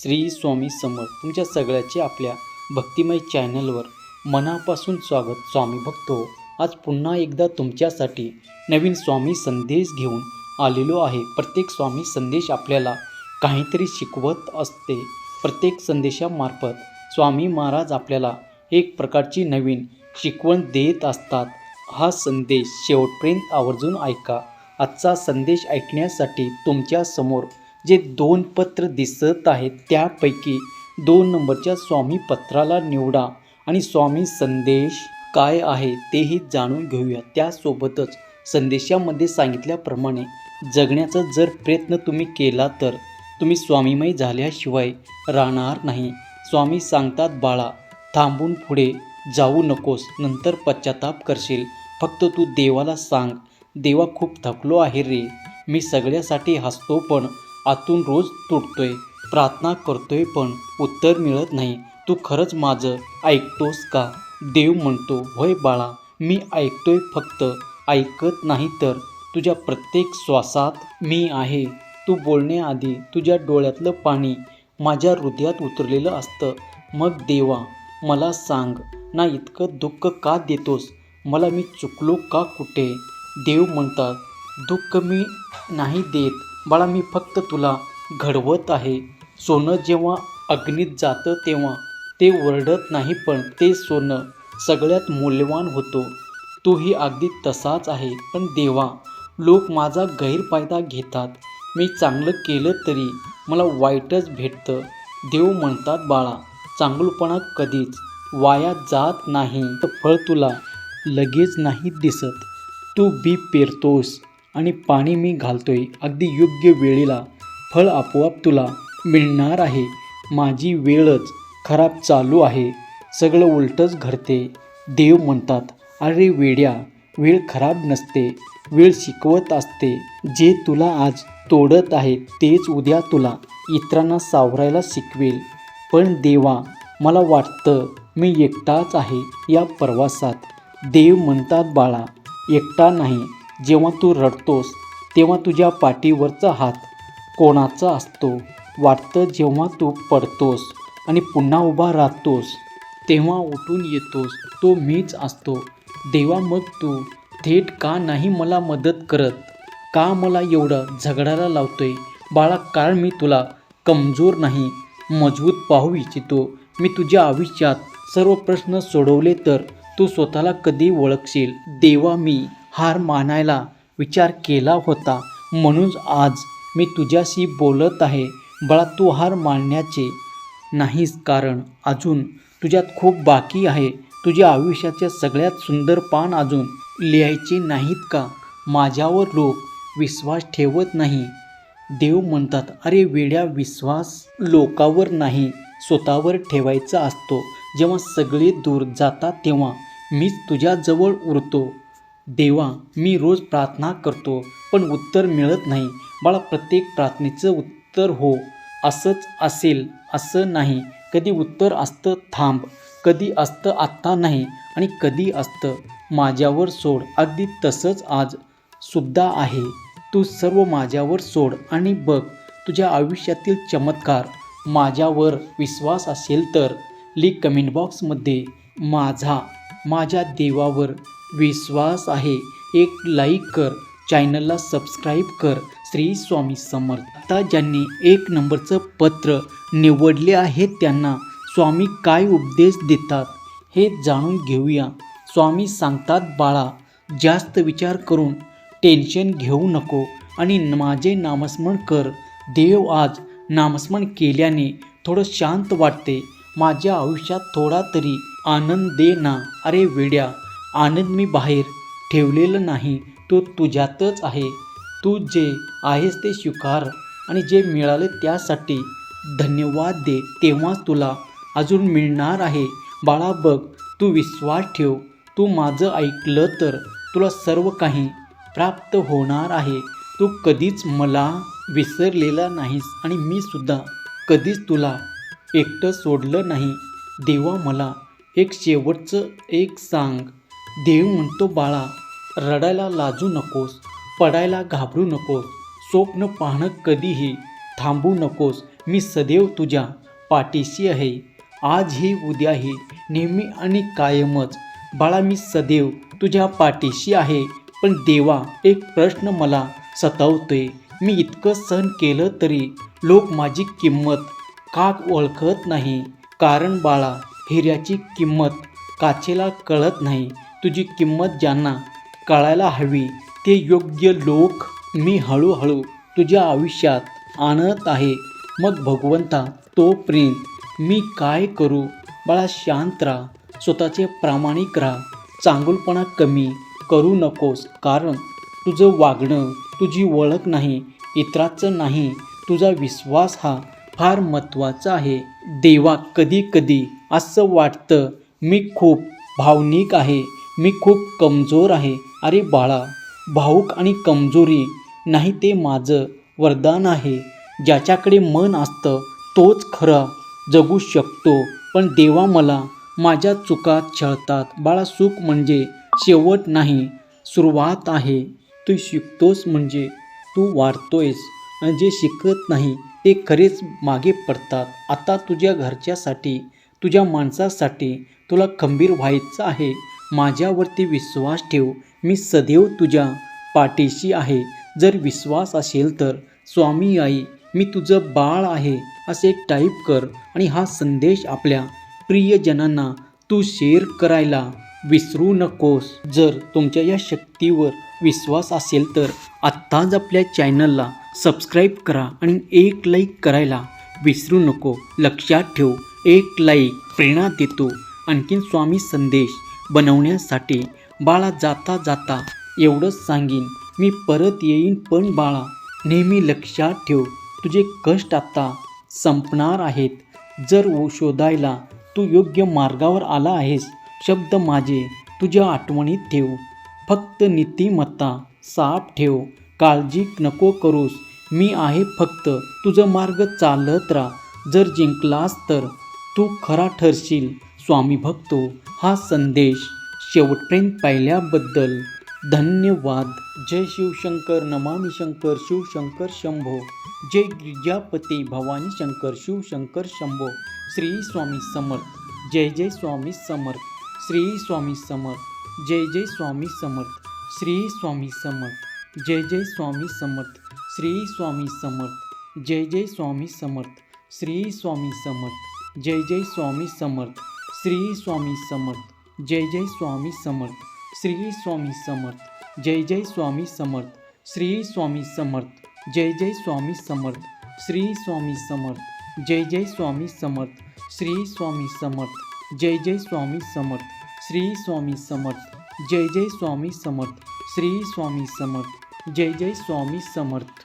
श्री स्वामी समर्थ तुमच्या सगळ्याचे आपल्या भक्तिमय चॅनलवर मनापासून स्वागत. स्वामी भक्तो, आज पुन्हा एकदा तुमच्यासाठी नवीन स्वामी संदेश घेऊन आलेलो आहे. प्रत्येक स्वामी संदेश आपल्याला काहीतरी शिकवत असते. प्रत्येक संदेशामार्फत स्वामी महाराज आपल्याला एक प्रकारची नवीन शिकवण देत असतात. हा संदेश शेवटपर्यंत आवर्जून ऐका. आजचा संदेश ऐकण्यासाठी तुमच्या समोर जे 2 पत्र दिसत आहेत त्यापैकी 2 नंबरच्या स्वामी पत्राला निवडा आणि स्वामी संदेश काय आहे तेही जाणून घेऊया. त्यासोबतच संदेशामध्ये सांगितल्याप्रमाणे जगण्याचा जर प्रयत्न तुम्ही केला तर तुम्ही स्वामीमय झाल्याशिवाय राहणार नाही. स्वामी सांगतात, बाळा थांबून पुढे जाऊ नकोस, नंतर पश्चाताप करशील. फक्त तू देवाला सांग, देवा खूप थकलो आहे रे, मी सगळ्यासाठी हसतो पण आतून रोज तुटतोय, प्रार्थना करतोय पण उत्तर मिळत नाही. तू खरंच माझं ऐकतोस का? देव म्हणतो, होय बाळा, मी ऐकतोय, फक्त ऐकत नाही तर तुझ्या प्रत्येक श्वासात मी आहे. तू बोलण्याआधी तुझ्या डोळ्यातलं पाणी माझ्या हृदयात उतरलेलं असतं. मग देवा मला सांग ना, इतकं दुःख का देतोस मला? मी चुकलो का कुठे? देव म्हणतात, दुःख मी नाही देत बाळा, मी फक्त तुला घडवत आहे. सोनं जेव्हा अग्नीत जातं तेव्हा ते ओरडत नाही, पण ते सोनं सगळ्यात मौल्यवान होतो. तूही अगदी तसाच आहे. पण देवा, लोक माझा गैरफायदा घेतात. मी चांगलं केलं तरी मला वाईटच भेटतं. देव म्हणतात, बाळा चांगलपणा कधीच वाया जात नाही. फळ तुला लगेच नाही दिसत. तू बी पेरतोस आणि पाणी मी घालतोय. अगदी योग्य वेळेला फळ आपोआप तुला मिळणार आहे. माझी वेळच खराब चालू आहे, सगळं उलटच घडते. देव म्हणतात, अरे वेड्या, वेळ खराब नसते, वेळ शिकवत असते. जे तुला आज तोडत आहे तेच उद्या तुला इतरांना सावरायला शिकवेल. पण देवा, मला वाटतं मी एकटाच आहे या प्रवासात. देव म्हणतात, बाळा एकटा नाही. जेव्हा तू रडतोस तेव्हा तुझ्या पाठीवरचा हात कोणाचा असतो वाटतं? जेव्हा तू पडतोस आणि पुन्हा उभा राहतोस तेव्हा उठून येतोस तो मीच असतो. देवा, मग तू थेट का नाही मला मदत करत? का मला एवढं झगडायला लावतोय? बाळा, कारण मी तुला कमजोर नाही, मजबूत पाहू इच्छितो. मी तुझ्या आयुष्यात सर्व प्रश्न सोडवले तर तू स्वतःला कधी ओळखशील. देवा, मी हार मानायला विचार केला होता, म्हणून आज मी तुझ्याशी बोलत आहे. बाळा, तू हार मानण्याचे नाहीस, कारण अजून तुझ्यात खूप बाकी आहे. तुझ्या आयुष्याच्या सगळ्यात सुंदर पान अजून लिहायचे नाहीत का? माझ्यावर लोक विश्वास ठेवत नाही. देव म्हणतात, अरे वेड्या, विश्वास लोकावर नाही स्वतःवर ठेवायचा असतो. जेव्हा सगळे दूर जातात तेव्हा मीच तुझ्याजवळ उरतो. देवा, मी रोज प्रार्थना करतो पण उत्तर मिळत नाही. बाळा, प्रत्येक प्रार्थनेचं उत्तर हो असंच असेल असं नाही. कधी उत्तर असतं थांब, कधी असतं आत्ता नाही, आणि कधी असतं माझ्यावर सोड. अगदी तसंच आज सुद्धा आहे. तू सर्व माझ्यावर सोड आणि बघ तुझ्या आयुष्यातील चमत्कार. माझ्यावर विश्वास असेल तर लिख कमेंट बॉक्समध्ये माझ्या देवावर विश्वास आहे एक लाईक कर, चॅनलला सबस्क्राईब कर. श्री स्वामी समर्थ. आता ज्यांनी 1 नंबरचं पत्र निवडले आहे त्यांना स्वामी काय उपदेश देतात हे जाणून घेऊया. स्वामी सांगतात, बाळा जास्त विचार करून टेन्शन घेऊ नको आणि माझे नामस्मरण कर. देव, आज नामस्मरण केल्याने थोडं शांत वाटते. माझ्या आयुष्यात थोडा तरी आनंद दे ना. अरे वेड्या, आनंद मी बाहेर ठेवलेलं नाही, तो तुझ्यातच आहे. तू जे आहेस ते स्वीकार आणि जे मिळाले त्यासाठी धन्यवाद दे, तेव्हाच तुला अजून मिळणार आहे. बाळा बघ, तू विश्वास ठेव. तू माझं ऐकलं तर तुला सर्व काही प्राप्त होणार आहे. तू कधीच मला विसरलेला नाहीस आणि मी सुद्धा कधीच तुला एकटं सोडलं नाही. देवा, मला एक शेवटचं एक सांग. देव म्हणतो, बाळा रडायला लाजू नकोस, पडायला घाबरू नकोस, स्वप्न पाहणं कधीही थांबू नकोस. मी सदैव तुझ्या पाठीशी आहे. आजही उद्याही नेहमी आणि कायमच बाळा मी सदैव तुझ्या पाठीशी आहे. पण देवा एक प्रश्न मला सतावतोय. मी इतकं सहन केलं तरी लोक माझी किंमत का ओळखत नाही? कारण बाळा हिऱ्याची किंमत काचेला कळत नाही. तुझी किंमत ज्यांना कळायला हवी ते योग्य लोक मी हळूहळू तुझ्या आयुष्यात आणत आहे. मग भगवंता तोपर्यंत मी काय करू? बाळा शांत राहा, स्वतःचे प्रामाणिक राहा, चांगुलपणा कमी करू नकोस. कारण तुझं वागणं तुझी ओळख नाही, इतराचं नाही. तुझा विश्वास हा फार महत्त्वाचा आहे. देवा कधी कधी असं वाटतं मी खूप भावनिक आहे, मी खूप कमजोर आहे. अरे बाळा भावूक आणि कमजोरी नाही ते माझं वरदान आहे. ज्याच्याकडे मन असतं तोच खरा जगू शकतो. पण देवा मला माझ्या चुका छळतात. बाळा सुख म्हणजे शेवट नाही, सुरुवात आहे. तू शिकतोस म्हणजे तू वाढतोयस आणि जे शिकत नाही ते खरेच मागे पडतात. आता तुझ्या घरच्यासाठी तुझ्या माणसासाठी तुला खंबीर व्हायचं आहे. माझ्यावरती विश्वास ठेव, मी सदैव तुझ्या पाठीशी आहे. जर विश्वास असेल तर स्वामी आई मी तुझं बाळ आहे असे टाईप कर आणि हा संदेश आपल्या प्रियजनांना तू शेअर करायला विसरू नकोस. जर तुमच्या या शक्तीवर विश्वास असेल तर आत्ताच आपल्या चॅनलला सबस्क्राईब करा आणि एक लाईक करायला विसरू नको. लक्षात ठेव, एक लाईक प्रेरणा देतो आणखीन स्वामी संदेश बनवण्यासाठी. बाळा जाता जाता एवढंच सांगीन, मी परत येईन. पण बाळा नेहमी लक्षात ठेव, तुझे कष्ट आता संपणार आहेत. जर शोधायला तू योग्य मार्गावर आला आहेस. शब्द माझे तुझ्या आठवणीत ठेव, फक्त नीतिमत्ता साफ ठेव. काळजी नको करूस, मी आहे फक्त. तुझं मार्ग चालत राहा. जर जिंकलास तर तू खरा ठरशील. स्वामी भक्तो हा संदेश शेवटपर्यंत पाहिल्याबद्दल धन्यवाद. जय शिवशंकर, नमामि शंकर, शिवशंकर शंभो. जय गिरिजापती भवानी शंकर, शिवशंकर शंभो. श्री स्वामी समर्थ. जय जय स्वामी समर्थ. श्री स्वामी समर्थ. जय जय स्वामी समर्थ. श्री स्वामी समर्थ. जय जय स्वामी समर्थ. श्री स्वामी समर्थ. जय जय स्वामी समर्थ. श्री स्वामी समर्थ. जय जय स्वामी समर्थ. श्री स्वामी समर्थ. जय जय स्वामी समर्थ. श्री स्वामी समर्थ. जय जय स्वामी समर्थ. श्री स्वामी समर्थ. जय जय स्वामी समर्थ. श्री स्वामी समर्थ. जय जय स्वामी समर्थ. श्री स्वामी समर्थ. जय जय स्वामी समर्थ. श्री स्वामी समर्थ. जय जय स्वामी समर्थ. श्री स्वामी समर्थ. जय जय स्वामी समर्थ.